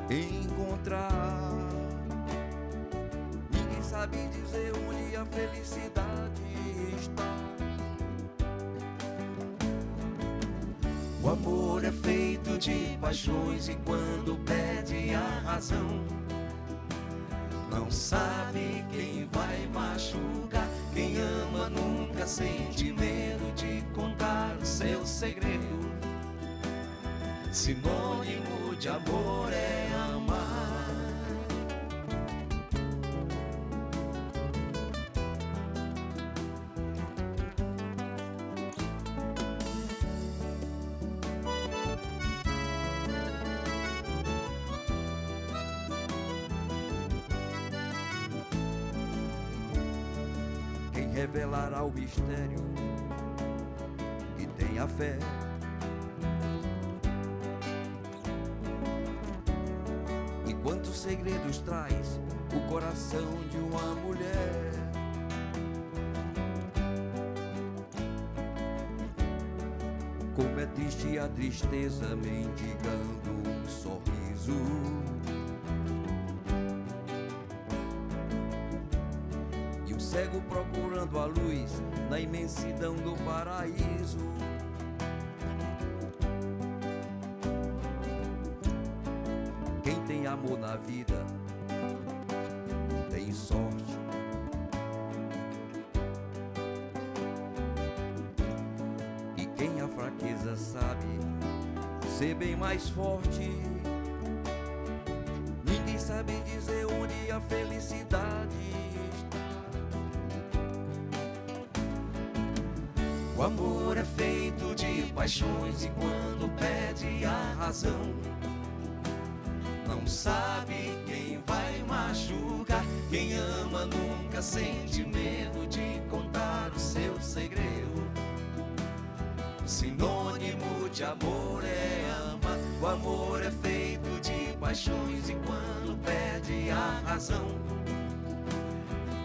encontrar. Ninguém sabe dizer onde a felicidade está. O amor é feito de paixões e quando perde a razão, não sabe quem vai machucar. Quem ama nunca sente medo de contar o seu segredo. Sinônimo de amor é amar. Revelará o mistério e tenha fé. E quantos segredos traz o coração de uma mulher? Como é triste a tristeza mendigando um sorriso. Cego procurando a luz na imensidão do paraíso. Quem tem amor na vida tem sorte. E quem a fraqueza sabe ser bem mais forte. Ninguém sabe dizer onde a felicidade. O amor é feito de paixões e quando perde a razão, não sabe quem vai machucar. Quem ama nunca sente medo de contar o seu segredo. Sinônimo de amor é amar. O amor é feito de paixões e quando perde a razão,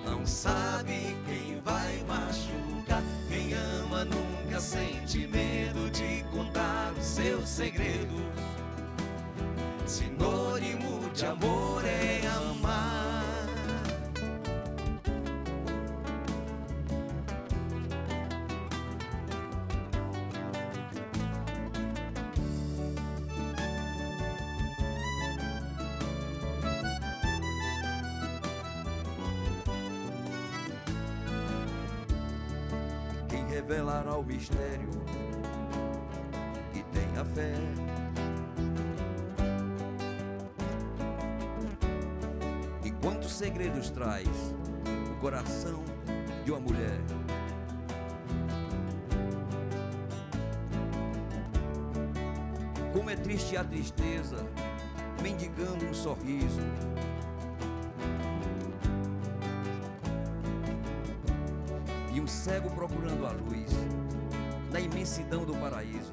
não sabe quem vai machucar. Quem ama nunca sente medo de contar o seu seus segredos. Sinônimo de amor é amar. Quem revelará o mistério que tenha fé. E quantos segredos traz o coração de uma mulher? Como é triste a tristeza, mendigando um sorriso. E um cego procurando a luz na imensidão do paraíso.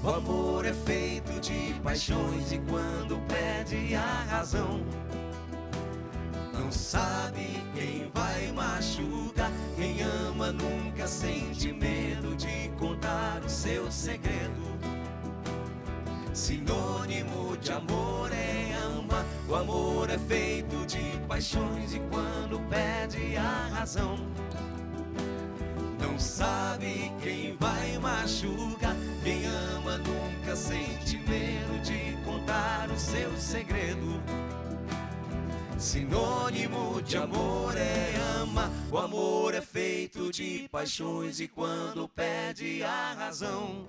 O amor é feito de paixões e quando perde a razão, não sabe quem vai machucar. Quem ama nunca sente medo de contar o seu segredo. Sinônimo de amor é amar. O amor é feito de paixões e quando perde a razão, não sabe quem vai machucar. Quem ama nunca sente medo de contar o seu segredo. Sinônimo de amor é amar. O amor é feito de paixões e quando perde a razão,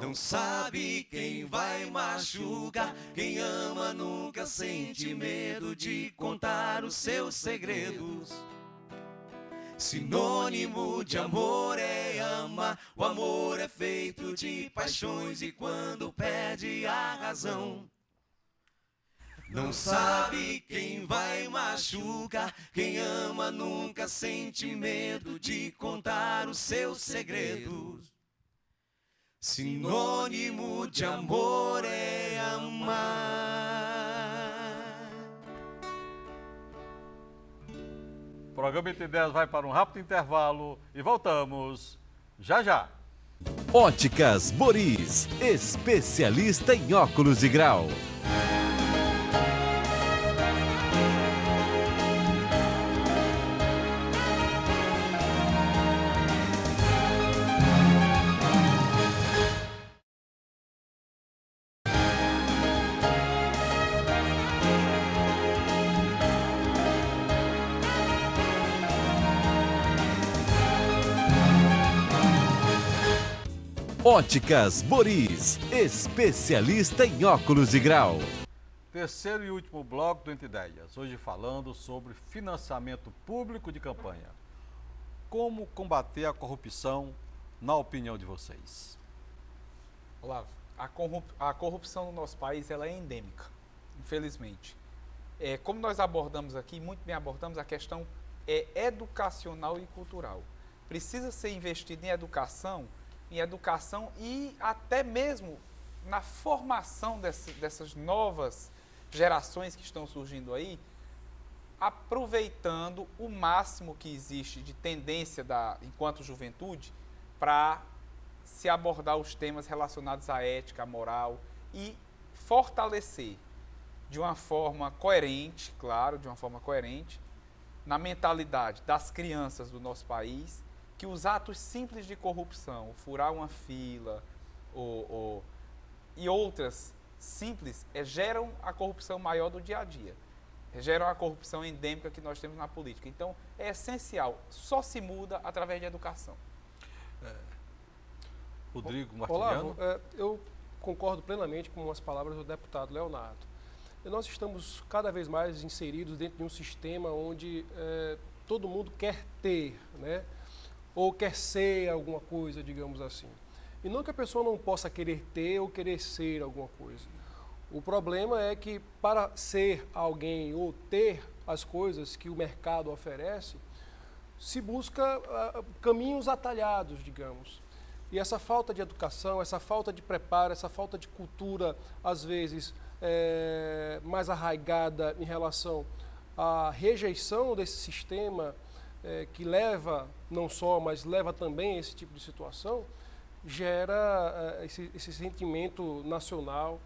não sabe quem vai machucar. Quem ama nunca sente medo de contar os seus segredos. Sinônimo de amor é amar. O amor é feito de paixões e quando perde a razão, não sabe quem vai machucar. Quem ama nunca sente medo de contar os seus segredos. Sinônimo de amor é amar. O programa Entre Ideias vai para um rápido intervalo e voltamos já já. Óticas Boris, especialista em óculos de grau. Óticas Boris, especialista em óculos de grau. Terceiro e último bloco do Entre Ideias, hoje falando sobre financiamento público de campanha. Como combater a corrupção, na opinião de vocês? Olavo, a corrupção no nosso país ela é endêmica, infelizmente. Como nós abordamos aqui, muito bem abordamos, a questão é educacional e cultural. Precisa ser investido em educação e até mesmo na formação dessas novas gerações que estão surgindo aí, aproveitando o máximo que existe de tendência enquanto juventude para se abordar os temas relacionados à ética, à moral e fortalecer de uma forma coerente, claro, de uma forma coerente, na mentalidade das crianças do nosso país, que os atos simples de corrupção, furar uma fila e outras simples, geram a corrupção maior do dia a dia, geram a corrupção endêmica que nós temos na política. Então, é essencial, só se muda através de educação. Rodrigo Martiniano. Olavo, eu concordo plenamente com as palavras do deputado Leonardo. Nós estamos cada vez mais inseridos dentro de um sistema onde todo mundo quer ter, né? Ou quer ser alguma coisa, digamos assim. E não que a pessoa não possa querer ter ou querer ser alguma coisa. O problema é que para ser alguém ou ter as coisas que o mercado oferece, se busca caminhos atalhados, digamos. E essa falta de educação, essa falta de preparo, essa falta de cultura, às vezes, mais arraigada em relação à rejeição desse sistema que leva não só, mas leva também a esse tipo de situação, gera esse sentimento nacional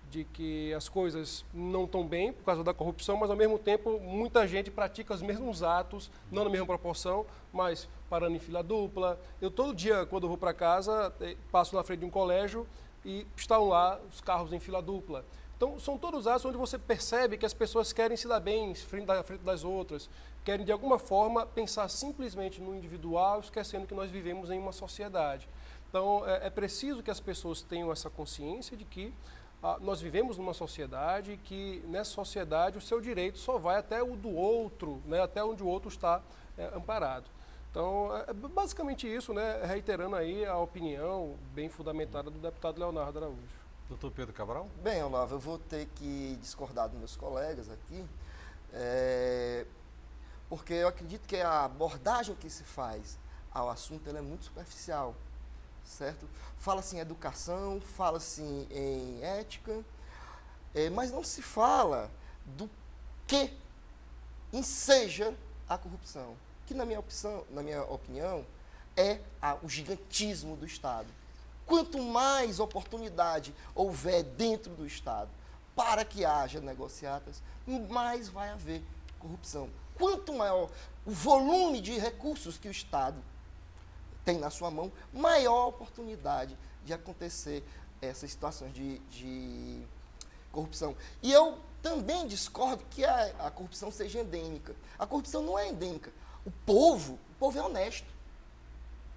de que as coisas não estão bem por causa da corrupção, mas ao mesmo tempo muita gente pratica os mesmos atos, não na mesma proporção, mas parando em fila dupla. Eu todo dia, quando eu vou para casa, passo na frente de um colégio e estão lá os carros em fila dupla. Então, são todos atos onde você percebe que as pessoas querem se dar bem frente das outras, querem de alguma forma pensar simplesmente no individual, esquecendo que nós vivemos em uma sociedade. Então, é preciso que as pessoas tenham essa consciência de que nós vivemos numa sociedade e que nessa sociedade o seu direito só vai até o do outro, né, até onde o outro está amparado. Então, é basicamente isso, né, reiterando aí a opinião bem fundamentada do deputado Leonardo Araújo. Doutor Pedro Cabral? Bem, Olavo, eu vou ter que discordar dos meus colegas aqui, porque eu acredito que a abordagem que se faz ao assunto ela é muito superficial, certo? Fala-se em educação, fala-se em ética, mas não se fala do que enseja a corrupção, que na minha opinião é o gigantismo do Estado. Quanto mais oportunidade houver dentro do Estado para que haja negociatas, mais vai haver corrupção. Quanto maior o volume de recursos que o Estado tem na sua mão, maior a oportunidade de acontecer essas situações de corrupção. E eu também discordo que a corrupção seja endêmica. A corrupção não é endêmica. O povo é honesto.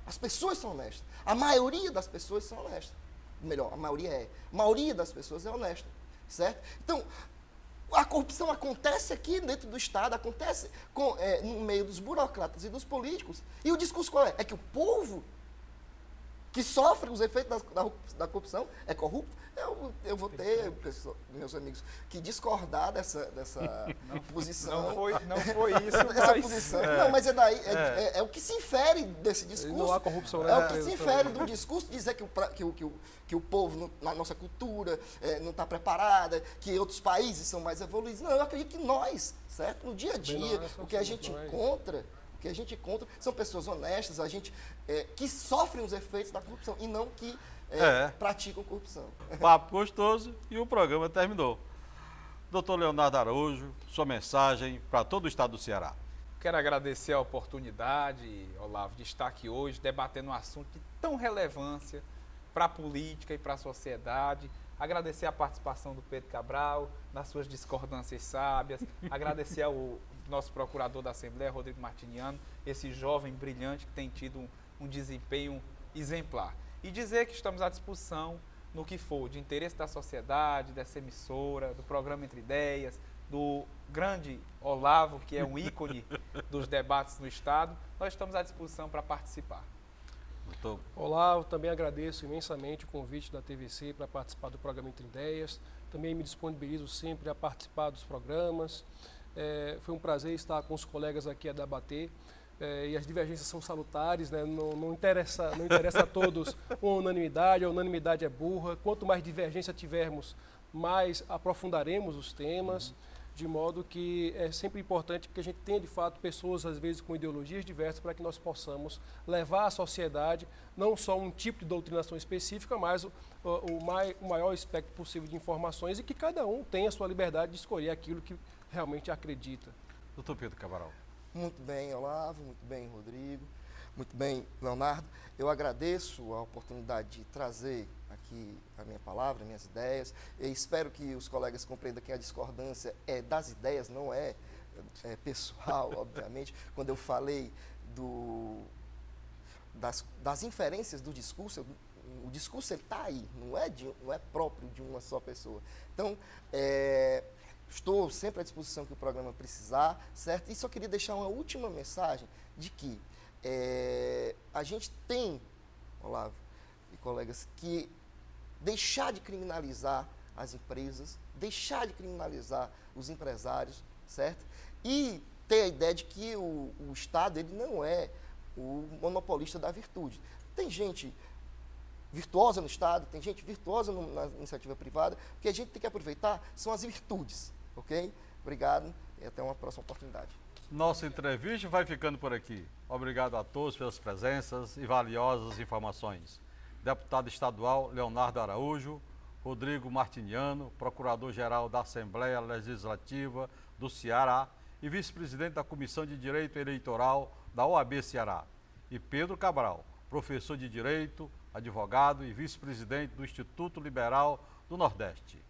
As pessoas são honestas. A maioria das pessoas são honestas. Melhor, a maioria das pessoas é honesta, certo? Então, a corrupção acontece aqui dentro do Estado, acontece no meio dos burocratas e dos políticos. E o discurso qual é? É que o povo que sofre os efeitos da corrupção é corrupto. Eu vou ter, meus amigos, que discordar dessa posição. Não foi isso, essa mas... posição. Não, mas é o que se infere desse discurso. Não há corrupção É o que se infere do discurso, dizer que o povo, na nossa cultura, não está preparada, que outros países são mais evoluídos. Não, eu acredito que nós, certo? No dia a dia, o que a gente encontra são pessoas honestas, que sofrem os efeitos da corrupção e não que praticam corrupção. Papo gostoso e o programa terminou. Doutor Leonardo Araújo, sua mensagem para todo o estado do Ceará. Quero agradecer a oportunidade, Olavo, de estar aqui hoje debatendo um assunto de tão relevância para a política e para a sociedade. Agradecer a participação do Pedro Cabral, nas suas discordâncias sábias. Agradecer ao nosso procurador da Assembleia, Rodrigo Martiniano, esse jovem brilhante que tem tido um desempenho exemplar. E dizer que estamos à disposição no que for de interesse da sociedade, dessa emissora, do programa Entre Ideias, do grande Olavo, que é um ícone dos debates no Estado. Nós estamos à disposição para participar. Olá, eu também agradeço imensamente o convite da TVC para participar do programa Entre Ideias. Também me disponibilizo sempre a participar dos programas. Foi um prazer estar com os colegas aqui a debater. E as divergências são salutares, né? Não interessa a todos uma unanimidade, a unanimidade é burra. Quanto mais divergência tivermos, mais aprofundaremos os temas, de modo que é sempre importante que a gente tenha, de fato, pessoas, às vezes, com ideologias diversas, para que nós possamos levar à sociedade não só um tipo de doutrinação específica, mas o maior espectro possível de informações e que cada um tenha a sua liberdade de escolher aquilo que realmente acredita. Doutor Pedro Cabral. Muito bem, Olavo, muito bem, Rodrigo, muito bem, Leonardo. Eu agradeço a oportunidade de trazer aqui a minha palavra, minhas ideias. Eu espero que os colegas compreendam que a discordância é das ideias, não é pessoal, obviamente. Quando eu falei das inferências do discurso, o discurso está aí, não é próprio de uma só pessoa. Então, estou sempre à disposição que o programa precisar, certo? E só queria deixar uma última mensagem de que a gente tem, Olavo e colegas, que deixar de criminalizar as empresas, deixar de criminalizar os empresários, certo? E ter a ideia de que o Estado ele não é o monopolista da virtude. Tem gente virtuosa no Estado, tem gente virtuosa na iniciativa privada, o que a gente tem que aproveitar são as virtudes. Ok? Obrigado e até uma próxima oportunidade. Nossa entrevista vai ficando por aqui. Obrigado a todos pelas presenças e valiosas informações. Deputado estadual Leonardo Araújo, Rodrigo Martiniano, Procurador-Geral da Assembleia Legislativa do Ceará e Vice-Presidente da Comissão de Direito Eleitoral da OAB Ceará. E Pedro Cabral, Professor de Direito, advogado e Vice-Presidente do Instituto Liberal do Nordeste.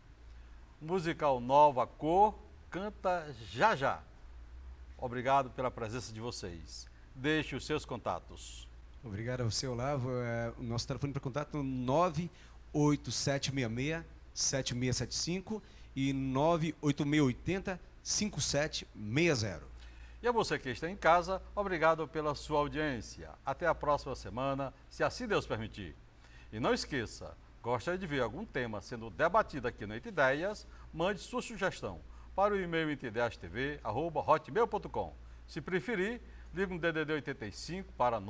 Musical Nova Cor, canta Já Já. Obrigado pela presença de vocês. Deixe os seus contatos. Obrigado ao seu Olavo. O nosso telefone para contato é 98766-7675 e 98680-5760. E a você que está em casa, obrigado pela sua audiência. Até a próxima semana, se assim Deus permitir. E não esqueça, gostaria de ver algum tema sendo debatido aqui no Entre Ideias, mande sua sugestão para o e-mail entreideastv@hotmail.com. Se preferir, ligue no DDD 85 para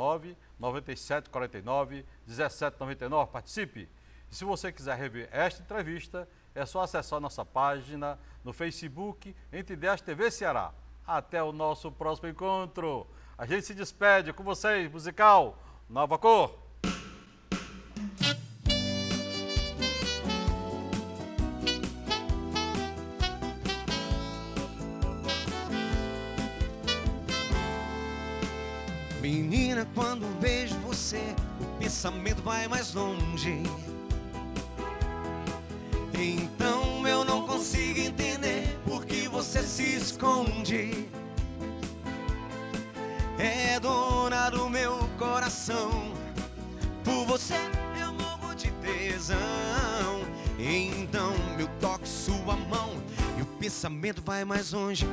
99749-1799. Participe! E se você quiser rever esta entrevista, é só acessar nossa página no Facebook Entre Ideias TV Ceará. Até o nosso próximo encontro. A gente se despede com vocês, musical Nova Cor. Menina, quando vejo você, o pensamento vai mais longe. Então eu não consigo entender por que você se esconde. É dona do meu coração, por você eu morro de tesão. Então eu toco sua mão e o pensamento vai mais longe.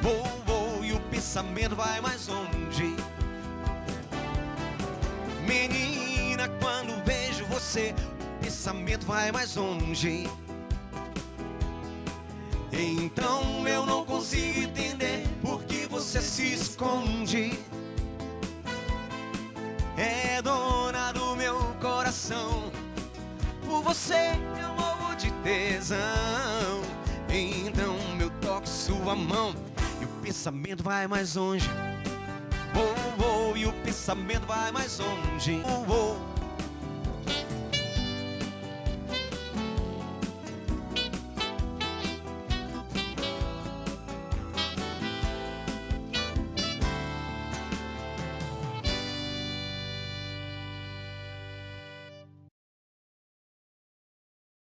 Vou e o pensamento vai mais longe. Menina, quando vejo você, o pensamento vai mais longe. Então eu não consigo entender por que você se esconde. É dona do meu coração, por você eu morro de tesão. Então eu toco sua mão e o pensamento vai mais longe. Vou e o pensamento vai mais longe. Vou